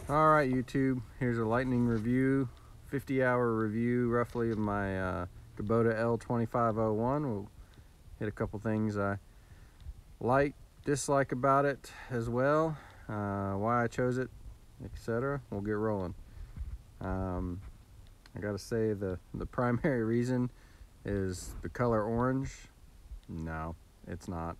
All right, YouTube, here's a lightning review, 50-hour review roughly of my Kubota L2501. We'll hit a couple things I like, dislike about it as well, why I chose it, etc. We'll get rolling. I gotta say the primary reason is the color orange. No, it's not.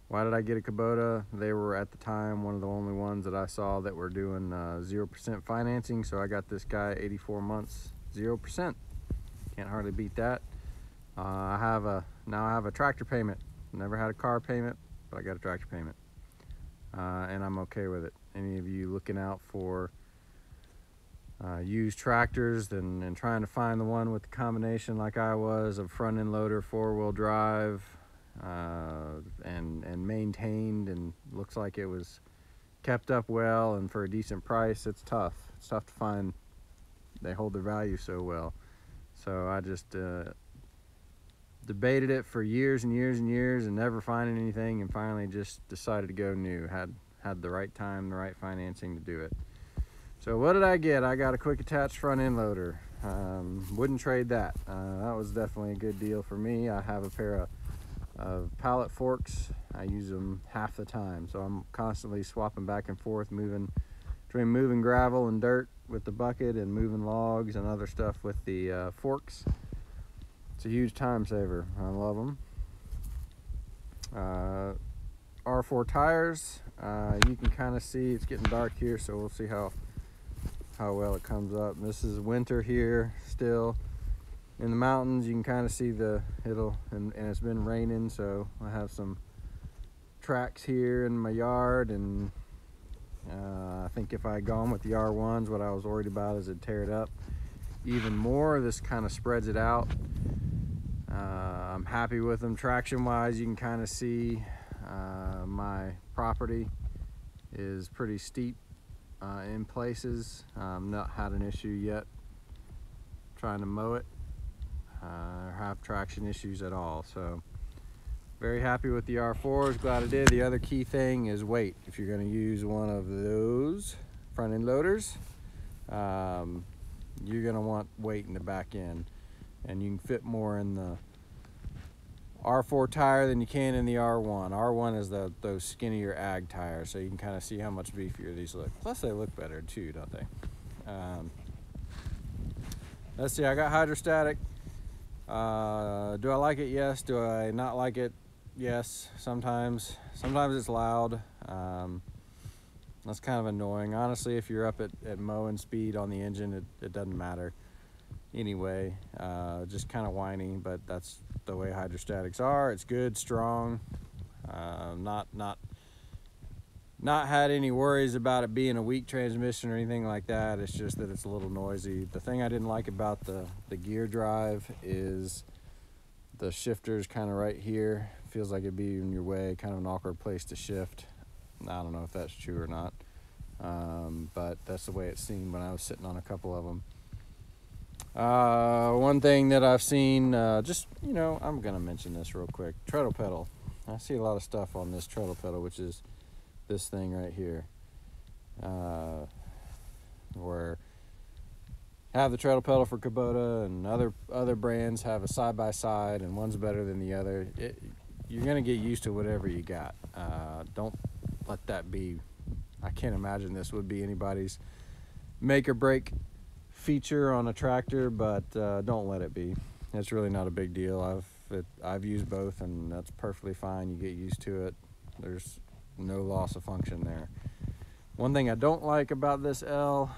Why did I get a Kubota? They were at the time one of the only ones that I saw that were doing 0% financing, so I got this guy 84 months, 0%. Can't hardly beat that. Now I have a tractor payment. Never had a car payment, but I got a tractor payment, and I'm okay with it. Any of you looking out for used tractors and trying to find the one with the combination like I was of front end loader, 4-wheel drive, and maintained, and looks like it was kept up well and for a decent price, it's tough to find. They hold their value so well. So I just debated it for years and years and years and never finding anything, and finally just decided to go new. Had the right time, the right financing to do it. So what did I get? I got a quick attached front end loader. Wouldn't trade that. That was definitely a good deal for me. I have a pair of pallet forks. I use them half the time, so I'm constantly swapping back and forth, between moving gravel and dirt with the bucket and moving logs and other stuff with the forks. It's a huge time saver. I love them. R4 tires. You can kind of see it's getting dark here, so we'll see how well it comes up. This is winter here still. In the mountains, you can kind of see and it's been raining, so I have some tracks here in my yard, and I think if I had gone with the R1s, what I was worried about is it'd tear it up even more. This kind of spreads it out. I'm happy with them. Traction wise, you can kind of see my property is pretty steep in places. Not had an issue yet trying to mow it or have traction issues at all. So very happy with the R4s. Glad I did. The other key thing is weight. If you're going to use one of those front end loaders, you're going to want weight in the back end, and you can fit more in the R4 tire than you can in the R1. R1 is those skinnier ag tires, so you can kind of see how much beefier these look. Plus they look better too, don't they? Let's see, I got hydrostatic. Do I like it? Yes. Do I not like it? Yes. Sometimes it's loud. That's kind of annoying. Honestly, if you're up at mowing speed on the engine, it doesn't matter anyway. Just kind of whiny, but that's the way hydrostatics are. It's good, strong. Not had any worries about it being a weak transmission or anything like that. It's just that it's a little noisy. The thing I didn't like about the gear drive is the shifter's kind of right here. Feels like it'd be in your way, kind of an awkward place to shift. I don't know if that's true or not, but that's the way it seemed when I was sitting on a couple of them. One thing that I've seen, I'm gonna mention this real quick. Treadle pedal. I see a lot of stuff on this treadle pedal, which is this thing right here, where have the treadle pedal for Kubota, and other brands have a side by side, and one's better than the other. You're gonna get used to whatever you got. Don't let that be. I can't imagine this would be anybody's make or break feature on a tractor, but don't let it be. It's really not a big deal. I've used both, and that's perfectly fine. You get used to it. There's no loss of function there. One thing I don't like about this L,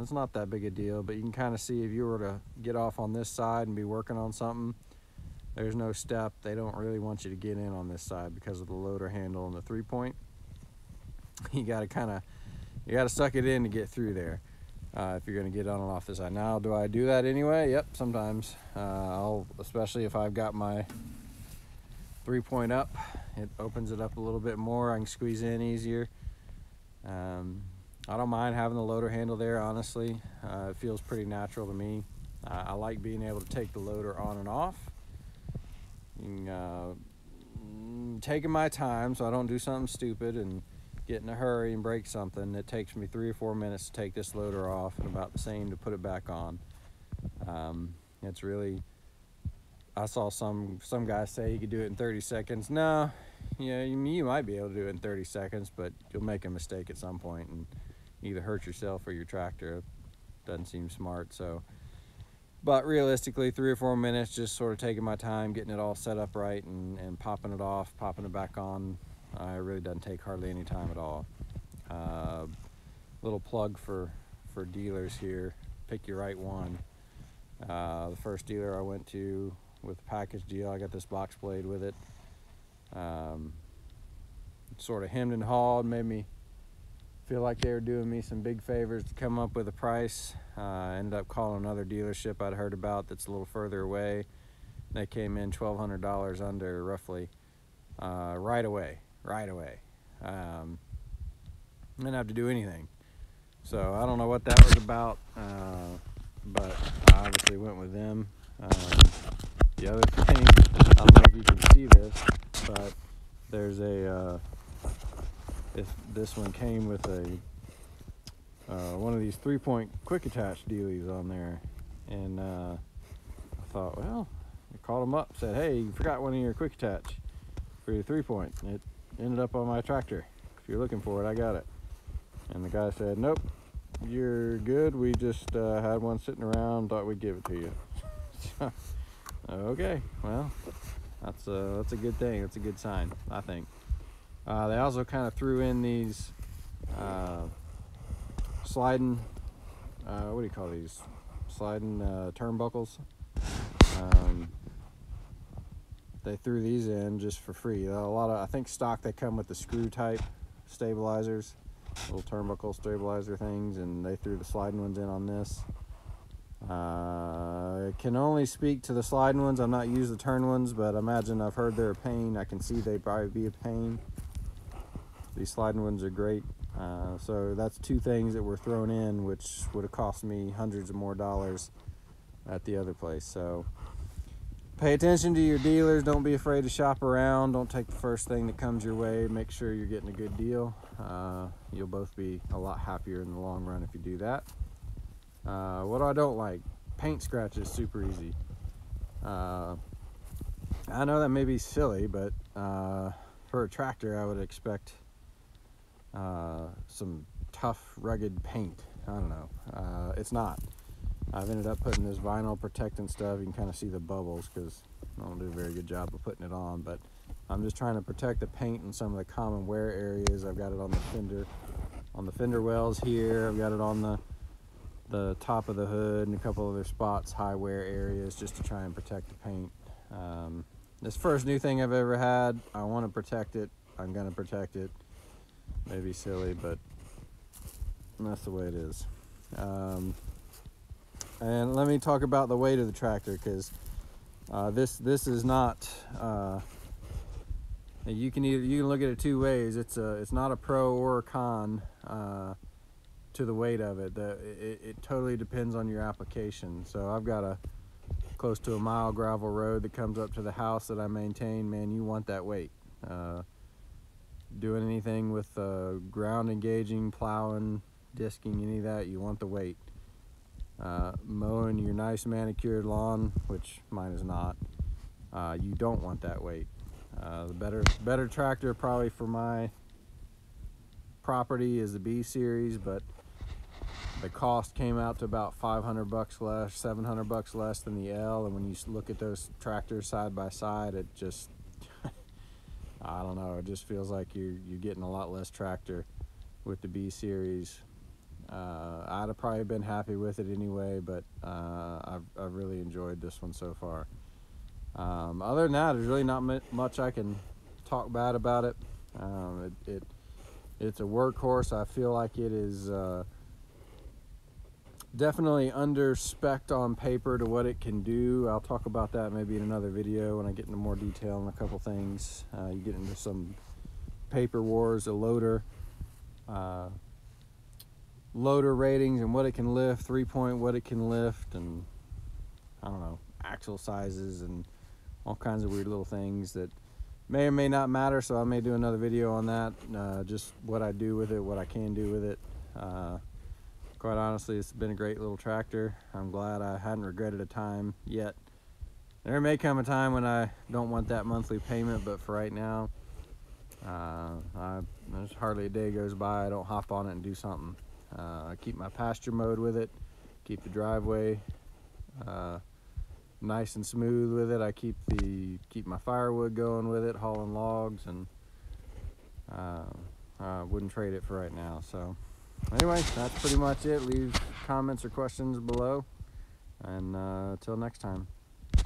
it's not that big a deal, but you can kind of see if you were to get off on this side and be working on something, there's no step. They don't really want you to get in on this side because of the loader handle and the 3-point. You gotta suck it in to get through there. If you're going to get on and off this side. Now, do I do that anyway? Yep, sometimes. Especially if I've got my 3-point up, it opens it up a little bit more. I can squeeze in easier. I don't mind having the loader handle there, honestly. It feels pretty natural to me. I like being able to take the loader on and off. Taking my time so I don't do something stupid and get in a hurry and break something, it takes me 3 or 4 minutes to take this loader off and about the same to put it back on. It's really, I saw some guys say you could do it in 30 seconds. No, yeah, you might be able to do it in 30 seconds, but you'll make a mistake at some point and either hurt yourself or your tractor. It doesn't seem smart. So, but realistically, 3 or 4 minutes, just sort of taking my time, getting it all set up right, and popping it off, popping it back on. It really doesn't take hardly any time at all. Little plug for dealers here. Pick your right one. The first dealer I went to with a package deal, I got this box blade with it. Sort of hemmed and hawed, made me feel like they were doing me some big favors to come up with a price. Ended up calling another dealership I'd heard about that's a little further away. They came in $1,200 under roughly right away. Didn't have to do anything. So I don't know what that was about, but I obviously went with them. The other thing, I don't know if you can see this, but there's a this one came with a one of these 3-point quick attach dealies on there, and I thought, well, I called them up, said, hey, you forgot one of your quick attach for your 3-point. It ended up on my tractor. If you're looking for it, I got it. And the guy said, nope, you're good. We just had one sitting around, thought we'd give it to you. Okay, well, that's a good thing. That's a good sign, I think. They also kind of threw in these sliding, what do you call these? Sliding turnbuckles. They threw these in just for free. A lot of, I think stock, they come with the screw type stabilizers, little turnbuckle stabilizer things, and they threw the sliding ones in on this. I can only speak to the sliding ones. I'm not used the turn ones, but I imagine I've heard they're a pain. I can see they'd probably be a pain. These sliding ones are great. So that's 2 things that were thrown in, which would have cost me hundreds of more dollars at the other place. So pay attention to your dealers. Don't be afraid to shop around. Don't take the first thing that comes your way. Make sure you're getting a good deal. You'll both be a lot happier in the long run if you do that. What I don't like, paint scratches super easy. I know that may be silly, but for a tractor I would expect some tough, rugged paint. I don't know. It's not. I've ended up putting this vinyl protectant stuff. You can kind of see the bubbles because I don't do a very good job of putting it on, but I'm just trying to protect the paint in some of the common wear areas. I've got it on the fender wells here. I've got it on the top of the hood and a couple other spots, high wear areas, just to try and protect the paint. This first new thing I've ever had, I want to protect it. I'm going to protect it. Maybe silly, but that's the way it is. And let me talk about the weight of the tractor, because this is not. You can look at it 2 ways. It's not a pro or a con to the weight of it. It totally depends on your application. So I've got a close to a mile gravel road that comes up to the house that I maintain. Man, you want that weight. Doing anything with ground engaging, plowing, disking, any of that, you want the weight. Mowing your nice manicured lawn, which mine is not, you don't want that weight. The better tractor probably for my property is the B series, but the cost came out to about $500 less, $700 less than the L. And when you look at those tractors side by side, it just I don't know, it just feels like you're getting a lot less tractor with the B series. I'd have probably been happy with it anyway, but I've really enjoyed this one so far. Other than that, there's really not much I can talk bad about it. It's a workhorse. I feel like it is definitely under-spec'd on paper to what it can do. I'll talk about that maybe in another video when I get into more detail on a couple things. You get into some paper wars, a loader ratings and what it can lift, 3-point what it can lift, and I don't know, axle sizes and all kinds of weird little things that may or may not matter, so I may do another video on that, just what I do with it, what I can do with it. Quite honestly, it's been a great little tractor. I'm glad I hadn't regretted a time yet. There may come a time when I don't want that monthly payment, but for right now, there's hardly a day goes by I don't hop on it and do something. I keep my pasture mode with it, keep the driveway nice and smooth with it. I keep my firewood going with it, hauling logs, and I wouldn't trade it for right now. So anyway, that's pretty much it. Leave comments or questions below, and until next time.